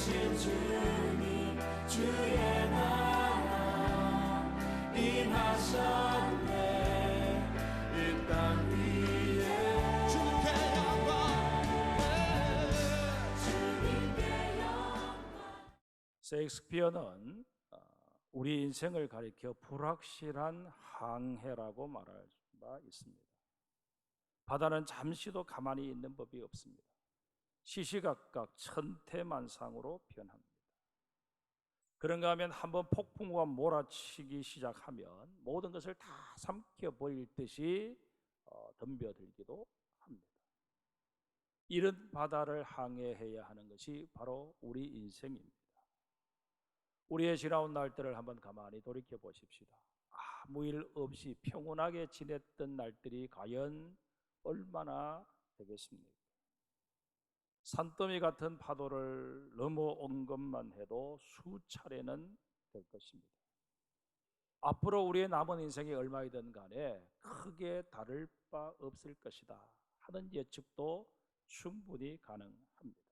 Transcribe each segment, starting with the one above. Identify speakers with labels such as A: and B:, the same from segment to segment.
A: 오신 주님 주의 나라 임하셨네. 이 땅 위에 주님께 영광.
B: 셰익스피어는 우리 인생을 가리켜 불확실한 항해라고 말할 바 있습니다. 바다는 잠시도 가만히 있는 법이 없습니다. 시시각각 천태만상으로 변합니다. 그런가 하면 한번 폭풍우가 몰아치기 시작하면 모든 것을 다 삼켜버릴 듯이 덤벼들기도 합니다. 이런 바다를 항해해야 하는 것이 바로 우리 인생입니다. 우리의 지나온 날들을 한번 가만히 돌이켜 보십시다. 아무 일 없이 평온하게 지냈던 날들이 과연 얼마나 되겠습니까? 산더미 같은 파도를 넘어온 것만 해도 수차례는 될 것입니다. 앞으로 우리의 남은 인생이 얼마이든 간에 크게 다를 바 없을 것이다 하는 예측도 충분히 가능합니다.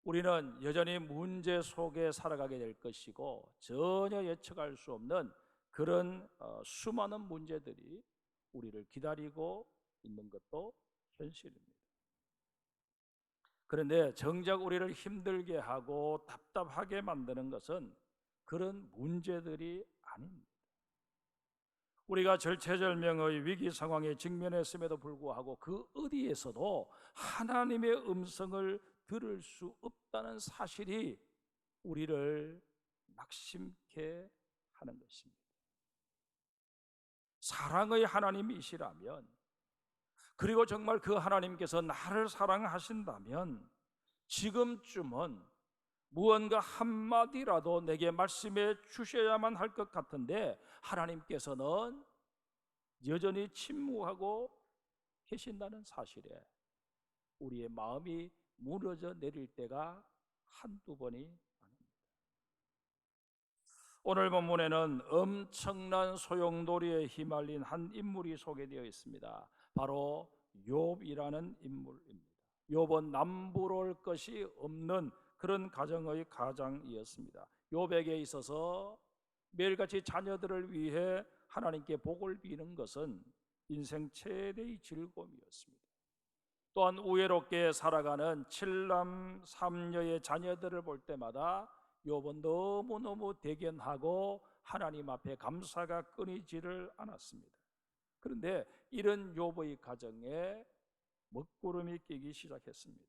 B: 우리는 여전히 문제 속에 살아가게 될 것이고 전혀 예측할 수 없는 그런 수많은 문제들이 우리를 기다리고 있는 것도 현실입니다. 그런데 정작 우리를 힘들게 하고 답답하게 만드는 것은 그런 문제들이 아닙니다. 우리가 절체절명의 위기 상황에 직면했음에도 불구하고 그 어디에서도 하나님의 음성을 들을 수 없다는 사실이 우리를 낙심케 하는 것입니다. 사랑의 하나님이시라면, 그리고 정말 그 하나님께서 나를 사랑하신다면 지금쯤은 무언가 한마디라도 내게 말씀해 주셔야만 할 것 같은데 하나님께서는 여전히 침묵하고 계신다는 사실에 우리의 마음이 무너져 내릴 때가 한두 번이 아닙니다. 오늘 본문에는 엄청난 소용돌이에 휘말린 한 인물이 소개되어 있습니다. 바로 욥이라는 인물입니다. 욥은 남부러울 것이 없는 그런 가정의 가장이었습니다. 욥에게 있어서 매일같이 자녀들을 위해 하나님께 복을 비는 것은 인생 최대의 즐거움이었습니다. 또한 우애롭게 살아가는 7남 3녀의 자녀들을 볼 때마다 욥은 너무너무 대견하고 하나님 앞에 감사가 끊이지를 않았습니다. 그런데 이런 욥의 가정에 먹구름이 끼기 시작했습니다.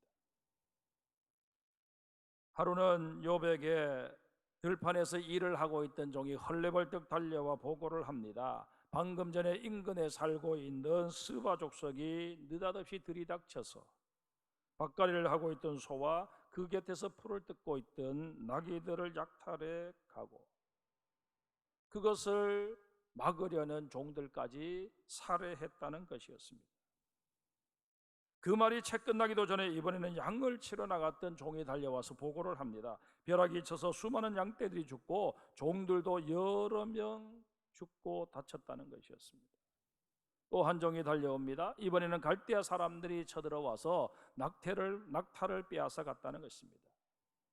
B: 하루는 욥에게 들판에서 일을 하고 있던 종이 헐레벌떡 달려와 보고를 합니다. 방금 전에 인근에 살고 있는 스바 족속이 느닷없이 들이닥쳐서 밭갈이를 하고 있던 소와 그 곁에서 풀을 뜯고 있던 나귀들을 약탈해 가고 그것을 막으려는 종들까지 살해했다는 것이었습니다. 그 말이 채 끝나기도 전에 이번에는 양을 치러 나갔던 종이 달려와서 보고를 합니다. 벼락이 쳐서 수많은 양떼들이 죽고 종들도 여러 명 죽고 다쳤다는 것이었습니다. 또 한 종이 달려옵니다. 이번에는 갈대아 사람들이 쳐들어와서 낙타를 빼앗아 갔다는 것입니다.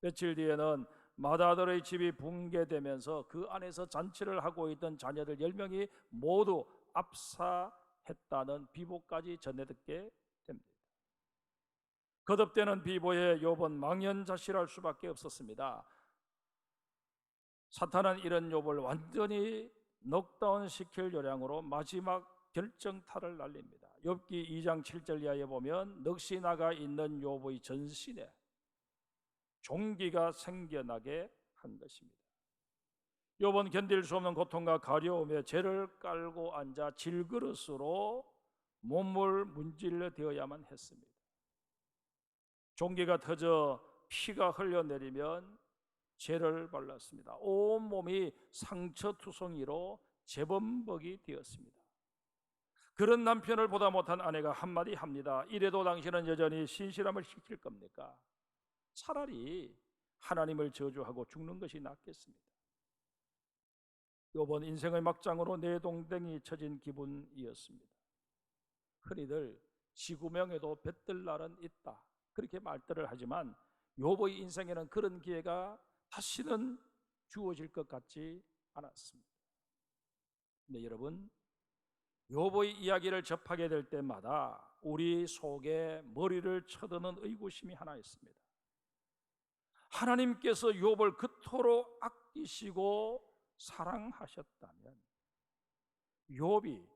B: 며칠 뒤에는 마다들의 집이 붕괴되면서 그 안에서 잔치를 하고 있던 자녀들 10명이 모두 압사했다는 비보까지 전해 듣게 됩니다. 거듭되는 비보에 욥은 망연자실할 수밖에 없었습니다. 사탄은 이런 욥을 완전히 넉다운 시킬 요량으로 마지막 결정타를 날립니다. 욥기 2장 7절 이하에 보면 넋이 나가 있는 욥의 전신에 종기가 생겨나게 한 것입니다. 욥은 견딜 수 없는 고통과 가려움에 죄를 깔고 앉아 질그릇으로 몸을 문질러 대어야만 했습니다. 종기가 터져 피가 흘러내리면 죄를 발랐습니다. 온몸이 상처투성이로 재범벅이 되었습니다. 그런 남편을 보다 못한 아내가 한마디 합니다. 이래도 당신은 여전히 신실함을 지킬 겁니까? 차라리 하나님을 저주하고 죽는 것이 낫겠습니다. 욥은 인생의 막장으로 내동댕이 쳐진 기분이었습니다. 흔히들 지구명에도 뱉을 날은 있다 그렇게 말들을 하지만 욥의 인생에는 그런 기회가 다시는 주어질 것 같지 않았습니다. 근데 여러분, 욥의 이야기를 접하게 될 때마다 우리 속에 머리를 쳐드는 의구심이 하나 있습니다. 하나님께서 욥을 그토록 아끼시고 사랑하셨다면 욥이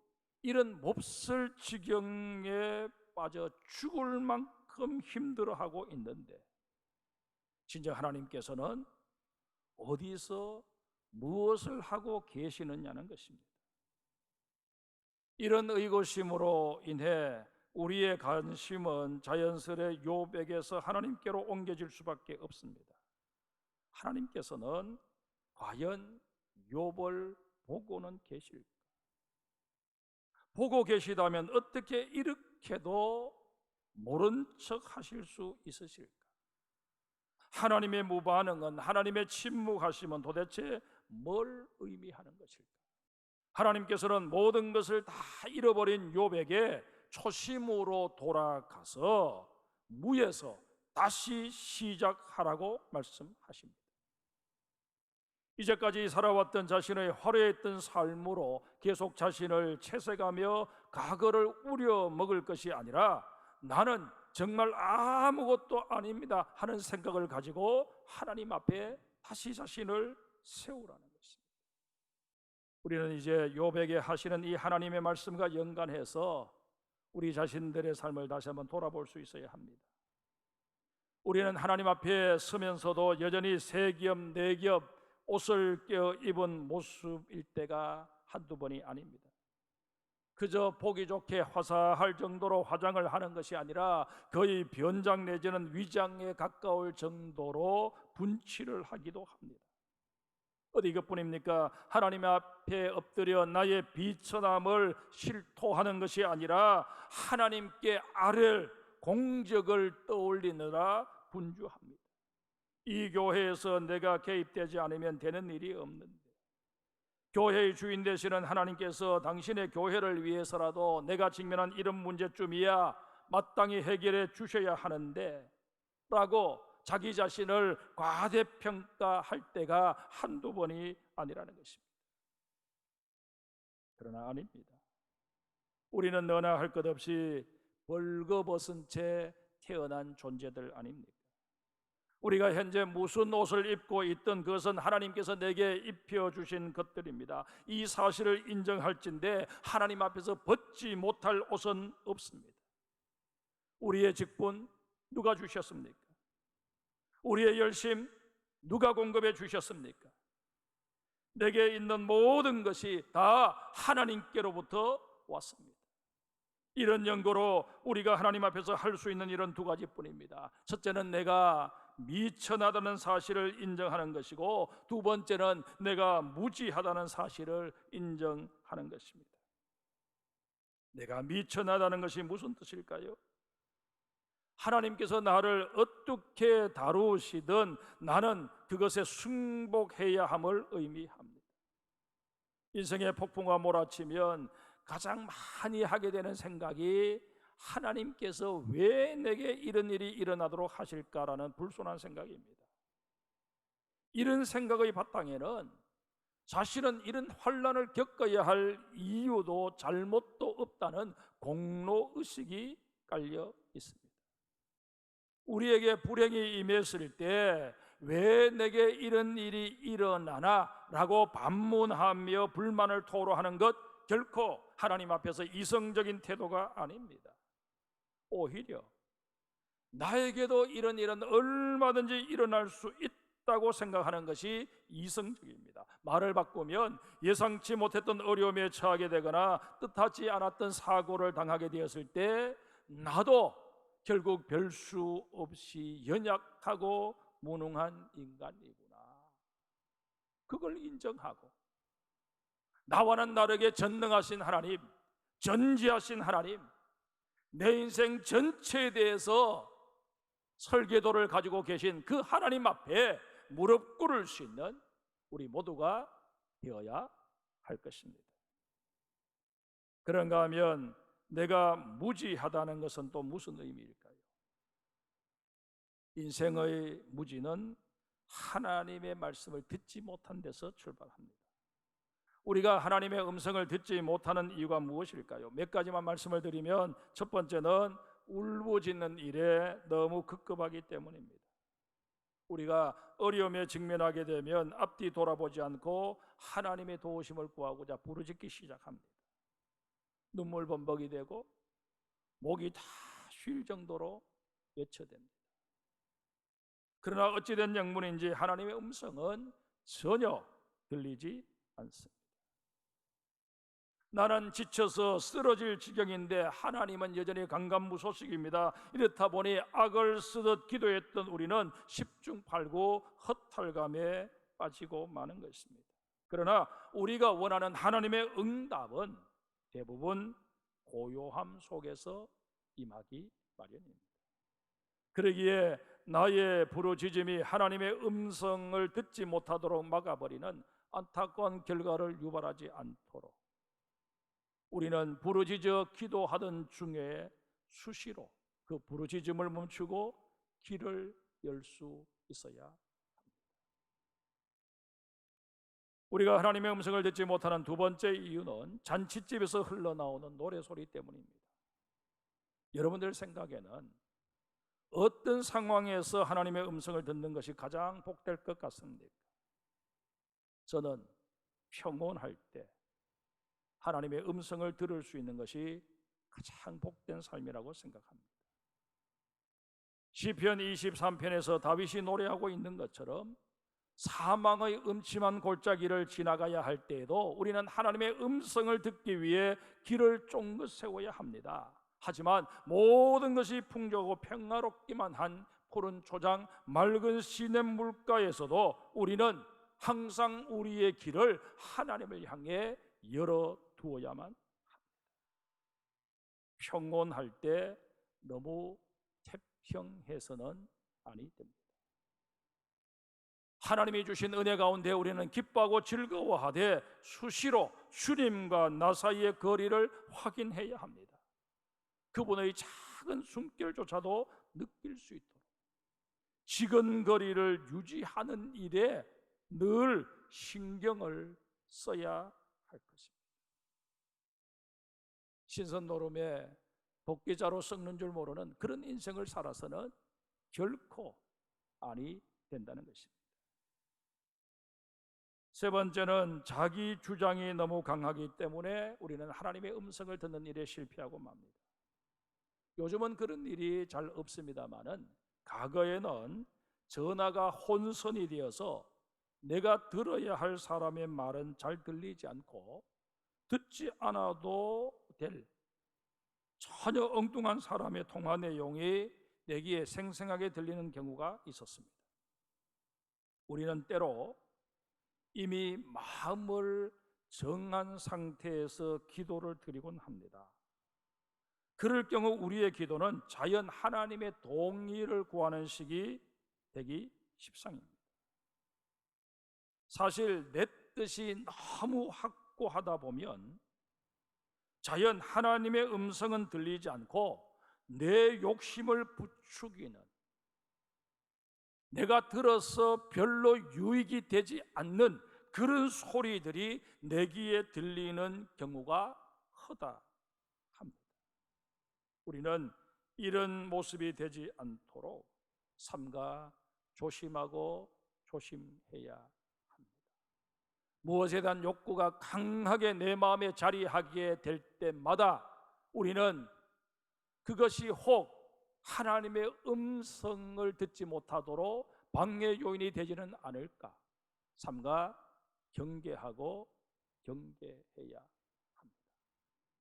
B: 이런 몹쓸 지경에 빠져 죽을 만큼 힘들어하고 있는데 진짜 하나님께서는 어디서 무엇을 하고 계시느냐는 것입니다. 이런 의구심으로 인해 우리의 관심은 자연스레 욥에게서 하나님께로 옮겨질 수밖에 없습니다. 하나님께서는 과연 욥을 보고는 계실까? 보고 계시다면 어떻게 이렇게도 모른 척 하실 수 있으실까? 하나님의 무반응은, 하나님의 침묵하심은 도대체 뭘 의미하는 것일까? 하나님께서는 모든 것을 다 잃어버린 욥에게 초심으로 돌아가서 무에서 다시 시작하라고 말씀하십니다. 이제까지 살아왔던 자신의 화려했던 삶으로 계속 자신을 채색하며 과거를 우려먹을 것이 아니라 나는 정말 아무것도 아닙니다 하는 생각을 가지고 하나님 앞에 다시 자신을 세우라는 것입니다. 우리는 이제 욥에게 하시는 이 하나님의 말씀과 연관해서 우리 자신들의 삶을 다시 한번 돌아볼 수 있어야 합니다. 우리는 하나님 앞에 서면서도 여전히 세 겹, 네 겹 옷을 껴 입은 모습일 때가 한두 번이 아닙니다. 그저 보기 좋게 화사할 정도로 화장을 하는 것이 아니라 거의 변장 내지는 위장에 가까울 정도로 분칠을 하기도 합니다. 어디 이것뿐입니까? 하나님 앞에 엎드려 나의 비천함을 실토하는 것이 아니라 하나님께 아랠 공적을 떠올리느라 분주합니다. 이 교회에서 내가 개입되지 않으면 되는 일이 없는데, 교회의 주인 되시는 하나님께서 당신의 교회를 위해서라도 내가 직면한 이런 문제쯤이야 마땅히 해결해 주셔야 하는데 라고 자기 자신을 과대평가할 때가 한두 번이 아니라는 것입니다. 그러나 아닙니다. 우리는 너나 할 것 없이 벌거벗은 채 태어난 존재들 아닙니까? 우리가 현재 무슨 옷을 입고 있든 그것은 하나님께서 내게 입혀주신 것들입니다. 이 사실을 인정할진대 하나님 앞에서 벗지 못할 옷은 없습니다. 우리의 직분 누가 주셨습니까? 우리의 열심 누가 공급해 주셨습니까? 내게 있는 모든 것이 다 하나님께로부터 왔습니다. 이런 연고로 우리가 하나님 앞에서 할 수 있는 이런 두 가지뿐입니다. 첫째는 내가 미천하다는 사실을 인정하는 것이고, 두 번째는 내가 무지하다는 사실을 인정하는 것입니다. 내가 미천하다는 것이 무슨 뜻일까요? 하나님께서 나를 어떻게 다루시든 나는 그것에 승복해야 함을 의미합니다. 인생의 폭풍과 몰아치면 가장 많이 하게 되는 생각이 하나님께서 왜 내게 이런 일이 일어나도록 하실까라는 불순한 생각입니다. 이런 생각의 바탕에는 자신은 이런 환난을 겪어야 할 이유도 잘못도 없다는 공로의식이 깔려 있습니다. 우리에게 불행이 임했을 때 왜 내게 이런 일이 일어나나 라고 반문하며 불만을 토로하는 것 결코 하나님 앞에서 이성적인 태도가 아닙니다. 오히려 나에게도 이런 일은 얼마든지 일어날 수 있다고 생각하는 것이 이성적입니다. 말을 바꾸면 예상치 못했던 어려움에 처하게 되거나 뜻하지 않았던 사고를 당하게 되었을 때 나도 결국 별 수 없이 연약하고 무능한 인간이구나, 그걸 인정하고 나와는 다르게 전능하신 하나님, 전지하신 하나님, 내 인생 전체에 대해서 설계도를 가지고 계신 그 하나님 앞에 무릎 꿇을 수 있는 우리 모두가 되어야 할 것입니다. 그런가 하면 내가 무지하다는 것은 또 무슨 의미일까요? 인생의 무지는 하나님의 말씀을 듣지 못한 데서 출발합니다. 우리가 하나님의 음성을 듣지 못하는 이유가 무엇일까요? 몇 가지만 말씀을 드리면, 첫 번째는 울부짖는 일에 너무 급급하기 때문입니다. 우리가 어려움에 직면하게 되면 앞뒤 돌아보지 않고 하나님의 도우심을 구하고자 부르짖기 시작합니다. 눈물 범벅이 되고 목이 다 쉴 정도로 외쳐댑니다. 그러나 어찌된 영문인지 하나님의 음성은 전혀 들리지 않습니다. 나는 지쳐서 쓰러질 지경인데 하나님은 여전히 강간무소식입니다. 이렇다 보니 악을 쓰듯 기도했던 우리는 십중팔구 허탈감에 빠지고 마는 것입니다. 그러나 우리가 원하는 하나님의 응답은 대부분 고요함 속에서 임하기 마련입니다. 그러기에 나의 부르짖음이 하나님의 음성을 듣지 못하도록 막아버리는 안타까운 결과를 유발하지 않도록 우리는 부르짖어 기도하던 중에 수시로 그 부르짖음을 멈추고 길을 열 수 있어야 합니다. 우리가 하나님의 음성을 듣지 못하는 두 번째 이유는 잔칫집에서 흘러나오는 노래소리 때문입니다. 여러분들 생각에는 어떤 상황에서 하나님의 음성을 듣는 것이 가장 복될 것 같습니까? 저는 평온할 때 하나님의 음성을 들을 수 있는 것이 가장 복된 삶이라고 생각합니다. 시편 23편에서 다윗이 노래하고 있는 것처럼 사망의 음침한 골짜기를 지나가야 할 때에도 우리는 하나님의 음성을 듣기 위해 길을 쫑긋 세워야 합니다. 하지만 모든 것이 풍족하고 평화롭기만 한 푸른 초장, 맑은 시냇 물가에서도 우리는 항상 우리의 길을 하나님을 향해 열어두어야만 합니다. 평온할 때 너무 태평해서는 아니 됩니다. 하나님이 주신 은혜 가운데 우리는 기뻐하고 즐거워하되 수시로 주님과 나 사이의 거리를 확인해야 합니다. 그분의 작은 숨결조차도 느낄 수 있도록 지근거리를 유지하는 일에 늘 신경을 써야 할 것입니다. 신선노름에 독기자로 썩는 줄 모르는 그런 인생을 살아서는 결코 아니 된다는 것입니다. 세 번째는 자기 주장이 너무 강하기 때문에 우리는 하나님의 음성을 듣는 일에 실패하고 맙니다. 요즘은 그런 일이 잘 없습니다마는 과거에는 전화가 혼선이 되어서 내가 들어야 할 사람의 말은 잘 들리지 않고 듣지 않아도 될 전혀 엉뚱한 사람의 통화 내용이 내기에 생생하게 들리는 경우가 있었습니다. 우리는 때로 이미 마음을 정한 상태에서 기도를 드리곤 합니다. 그럴 경우 우리의 기도는 자연 하나님의 동의를 구하는 식이 되기 십상입니다. 사실 내 뜻이 너무 확고하다 보면 자연 하나님의 음성은 들리지 않고 내 욕심을 부추기는, 내가 들어서 별로 유익이 되지 않는 그런 소리들이 내 귀에 들리는 경우가 허다합니다. 우리는 이런 모습이 되지 않도록 삼가 조심하고 조심해야 합니다. 무엇에 대한 욕구가 강하게 내 마음에 자리하게 될 때마다 우리는 그것이 혹 하나님의 음성을 듣지 못하도록 방해 요인이 되지는 않을까 삼가 경계하고 경계해야 합니다.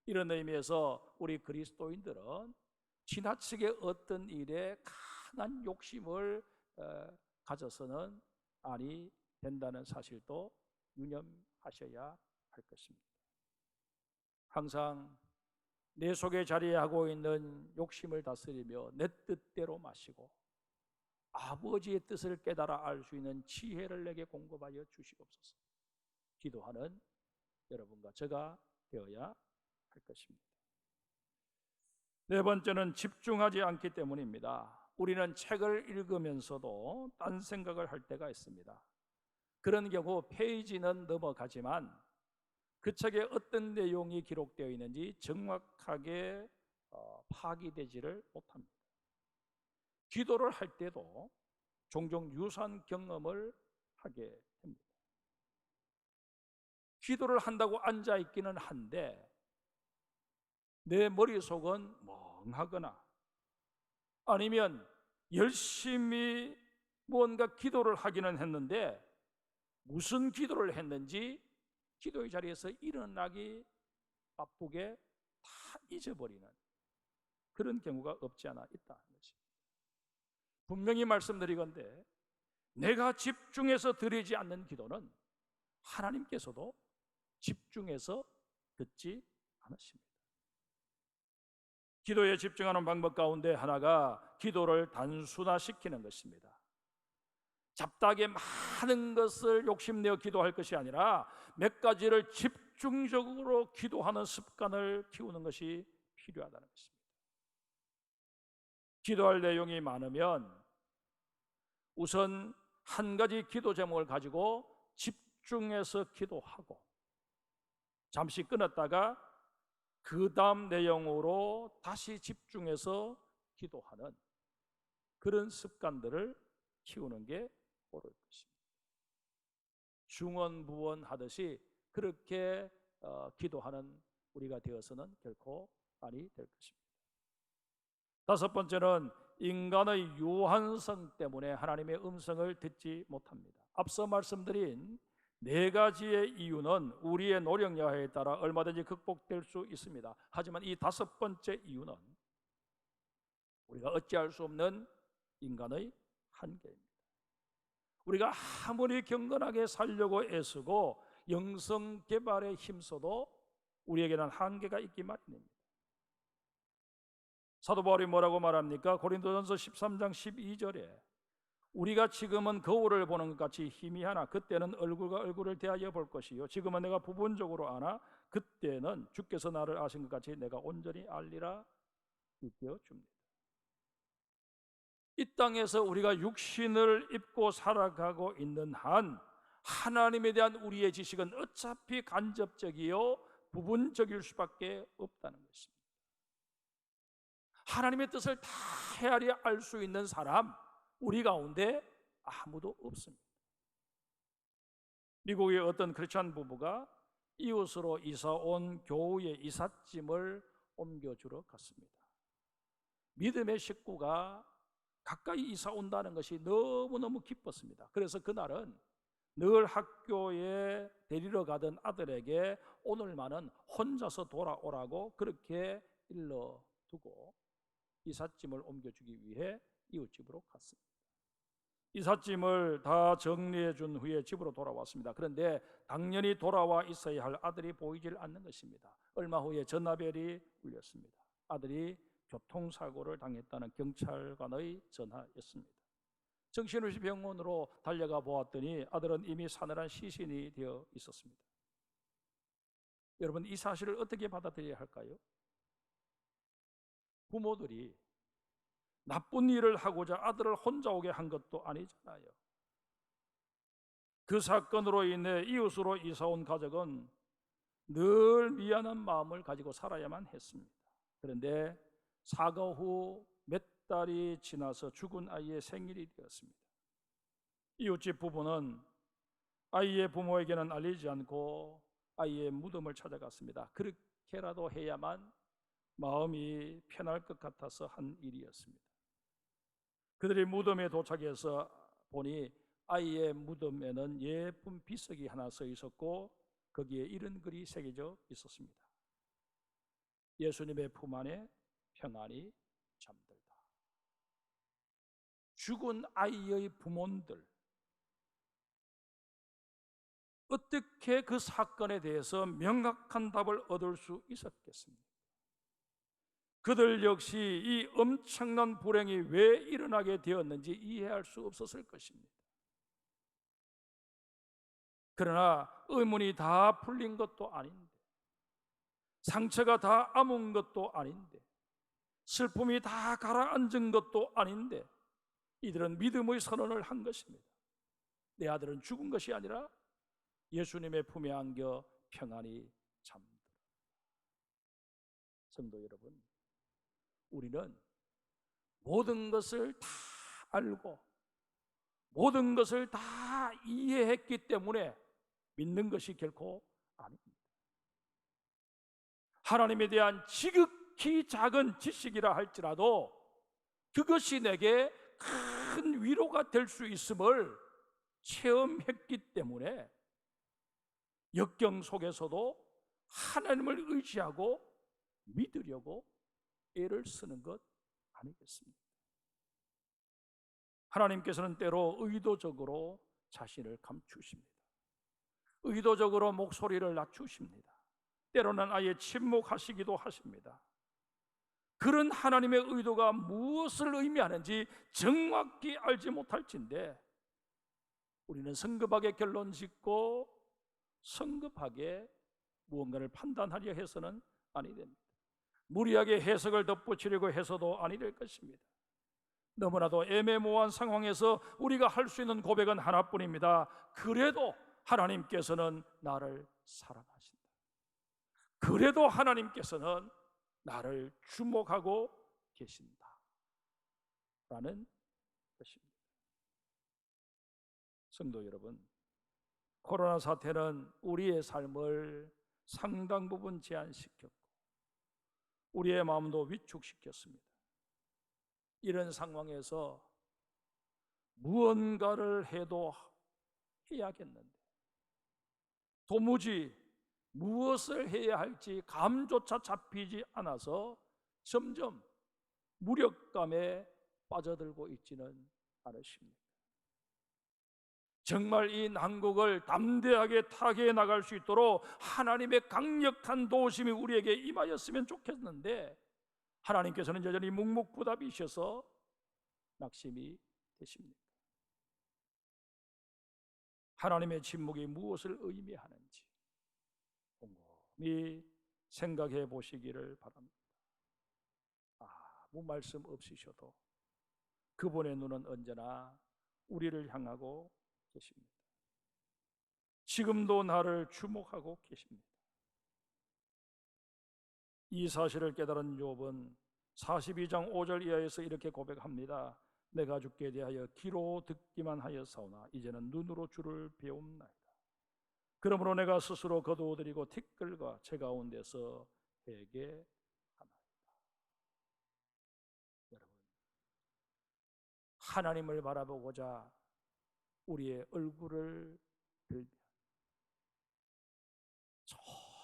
B: 이런 의미에서 우리 그리스도인들은 지나치게 어떤 일에 강한 욕심을 가져서는 아니 된다는 사실도 유념하셔야 할 것입니다. 항상 내 속에 자리하고 있는 욕심을 다스리며 내 뜻대로 마시고 아버지의 뜻을 깨달아 알 수 있는 지혜를 내게 공급하여 주시옵소서. 기도하는 여러분과 제가 되어야 할 것입니다. 네 번째는 집중하지 않기 때문입니다. 우리는 책을 읽으면서도 딴 생각을 할 때가 있습니다. 그런 경우 페이지는 넘어가지만 그 책에 어떤 내용이 기록되어 있는지 정확하게 파악되지를 못합니다. 기도를 할 때도 종종 유사한 경험을 하게 됩니다. 기도를 한다고 앉아 있기는 한데 내 머릿속은 멍하거나 아니면 열심히 무언가 기도를 하기는 했는데 무슨 기도를 했는지 기도의 자리에서 일어나기 바쁘게 다 잊어버리는 그런 경우가 없지 않아 있다는 것입니다. 분명히 말씀드리건대 내가 집중해서 드리지 않는 기도는 하나님께서도 집중해서 듣지 않으십니다. 기도에 집중하는 방법 가운데 하나가 기도를 단순화시키는 것입니다. 잡다하게 많은 것을 욕심내어 기도할 것이 아니라 몇 가지를 집중적으로 기도하는 습관을 키우는 것이 필요하다는 것입니다. 기도할 내용이 많으면 우선 한 가지 기도 제목을 가지고 집중해서 기도하고 잠시 끊었다가 그 다음 내용으로 다시 집중해서 기도하는 그런 습관들을 키우는 게 옳을 것입니다. 중언부언하듯이 그렇게 기도하는 우리가 되어서는 결코 아니 될 것입니다. 다섯 번째는 인간의 유한성 때문에 하나님의 음성을 듣지 못합니다. 앞서 말씀드린 네 가지의 이유는 우리의 노력 여하에 따라 얼마든지 극복될 수 있습니다. 하지만 이 다섯 번째 이유는 우리가 어찌할 수 없는 인간의 한계입니다. 우리가 아무리 경건하게 살려고 애쓰고 영성 개발에 힘써도 우리에게는 한계가 있기 마련입니다. 사도 바울이 뭐라고 말합니까? 고린도전서 13장 12절에 우리가 지금은 거울을 보는 것 같이 희미하나 그때는 얼굴과 얼굴을 대하여 볼 것이요 지금은 내가 부분적으로 아나 그때는 주께서 나를 아신 것 같이 내가 온전히 알리라 일깨워 줍니다. 이 땅에서 우리가 육신을 입고 살아가고 있는 한 하나님에 대한 우리의 지식은 어차피 간접적이요 부분적일 수밖에 없다는 것입니다. 하나님의 뜻을 다 헤아려 알 수 있는 사람 우리 가운데 아무도 없습니다. 미국의 어떤 크리스찬 부부가 이웃으로 이사 온 교우의 이삿짐을 옮겨주러 갔습니다. 믿음의 식구가 가까이 이사 온다는 것이 너무너무 기뻤습니다. 그래서 그날은 늘 학교에 데리러 가던 아들에게 오늘만은 혼자서 돌아오라고 그렇게 일러두고 이삿짐을 옮겨주기 위해 이웃집으로 갔습니다. 이삿짐을 다 정리해 준 후에 집으로 돌아왔습니다. 그런데 당연히 돌아와 있어야 할 아들이 보이질 않는 것입니다. 얼마 후에 전화벨이 울렸습니다. 아들이 교통사고를 당했다는 경찰관의 전화였습니다. 정신없이 병원으로 달려가 보았더니 아들은 이미 사늘한 시신이 되어 있었습니다. 여러분, 이 사실을 어떻게 받아들여야 할까요? 부모들이 나쁜 일을 하고자 아들을 혼자 오게 한 것도 아니잖아요. 그 사건으로 인해 이웃으로 이사온 가족은 늘 미안한 마음을 가지고 살아야만 했습니다. 그런데 사고 후 몇 달이 지나서 죽은 아이의 생일이 되었습니다. 이웃집 부부는 아이의 부모에게는 알리지 않고 아이의 무덤을 찾아갔습니다. 그렇게라도 해야만 마음이 편할 것 같아서 한 일이었습니다. 그들이 무덤에 도착해서 보니 아이의 무덤에는 예쁜 비석이 하나 서 있었고 거기에 이런 글이 새겨져 있었습니다. 예수님의 품 안에 평안히 잠들다. 죽은 아이의 부모들 어떻게 그 사건에 대해서 명확한 답을 얻을 수 있었겠습니까? 그들 역시 이 엄청난 불행이 왜 일어나게 되었는지 이해할 수 없었을 것입니다. 그러나 의문이 다 풀린 것도 아닌데 상처가 다 아문 것도 아닌데 슬픔이 다 가라앉은 것도 아닌데 이들은 믿음의 선언을 한 것입니다. 내 아들은 죽은 것이 아니라 예수님의 품에 안겨 평안히 잠들어. 성도 여러분, 우리는 모든 것을 다 알고 모든 것을 다 이해했기 때문에 믿는 것이 결코 아닙니다. 하나님에 대한 지극히 작은 지식이라 할지라도 그것이 내게 큰 위로가 될 수 있음을 체험했기 때문에 역경 속에서도 하나님을 의지하고 믿으려고 애를 쓰는 것 아니겠습니까? 하나님께서는 때로 의도적으로 자신을 감추십니다. 의도적으로 목소리를 낮추십니다. 때로는 아예 침묵하시기도 하십니다. 그런 하나님의 의도가 무엇을 의미하는지 정확히 알지 못할진데 우리는 성급하게 결론 짓고 성급하게 무언가를 판단하려 해서는 아니 됩니다. 무리하게 해석을 덧붙이려고 해서도 아니 될 것입니다. 너무나도 애매모호한 상황에서 우리가 할 수 있는 고백은 하나뿐입니다. 그래도 하나님께서는 나를 사랑하신다. 그래도 하나님께서는 나를 주목하고 계신다 라는 것입니다. 성도 여러분, 코로나 사태는 우리의 삶을 상당 부분 제한시켰고 우리의 마음도 위축시켰습니다. 이런 상황에서 무언가를 해도 해야겠는데 도무지 무엇을 해야 할지 감조차 잡히지 않아서 점점 무력감에 빠져들고 있지는 않으십니까? 정말 이 난국을 담대하게 타개해 나갈 수 있도록 하나님의 강력한 도우심이 우리에게 임하였으면 좋겠는데 하나님께서는 여전히 묵묵부답이셔서 낙심이 되십니까? 하나님의 침묵이 무엇을 의미하는지 곰곰이 생각해 보시기를 바랍니다. 아무 말씀 없으셔도 그분의 눈은 언제나 우리를 향하고 계십니다. 지금도 나를 주목하고 계십니다. 이 사실을 깨달은 욥은 42장 5절 이하에서 이렇게 고백합니다. 내가 주께 대하여 귀로 듣기만 하였사오나 이제는 눈으로 주를 배움나이다. 그러므로 내가 스스로 거두어드리고 티끌과 제 가운데서 회개하나이다. 여러분, 하나님을 바라보고자 우리의 얼굴을 들면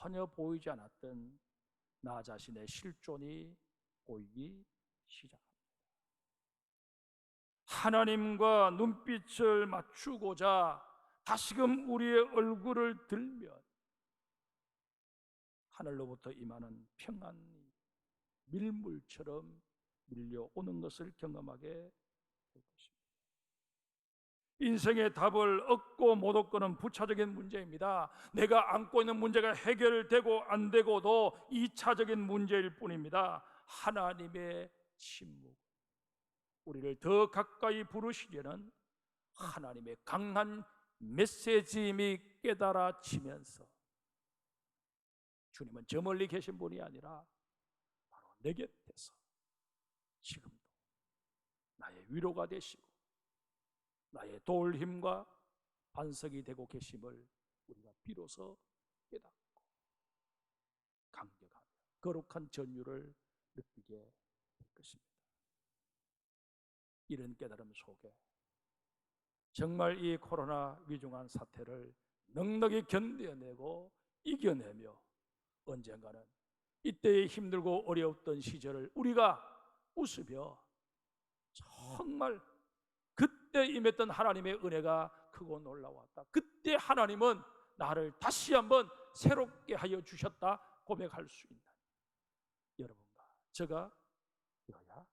B: 전혀 보이지 않았던 나 자신의 실존이 보이기 시작합니다. 하나님과 눈빛을 맞추고자 다시금 우리의 얼굴을 들면 하늘로부터 임하는 평안이 밀물처럼 밀려오는 것을 경험하게 될 것입니다. 인생의 답을 얻고 못 얻고는 부차적인 문제입니다. 내가 안고 있는 문제가 해결되고 안 되고도 2차적인 문제일 뿐입니다. 하나님의 침묵, 우리를 더 가까이 부르시려는 하나님의 강한 메시지임이 깨달아지면서 주님은 저 멀리 계신 분이 아니라 바로 내 곁에서 지금도 나의 위로가 되시고 나의 도울 힘과 반석이 되고 계심을 우리가 비로소 깨닫고 감격하며 거룩한 전율을 느끼게 될 것입니다. 이런 깨달음 속에 정말 이 코로나 위중한 사태를 넉넉히 견뎌내고 이겨내며 언젠가는 이때의 힘들고 어려웠던 시절을 우리가 웃으며 정말 그때 임했던 하나님의 은혜가 크고 놀라웠다. 그때 하나님은 나를 다시 한번 새롭게 하여 주셨다 고백할 수 있는 여러분과 제가 되어야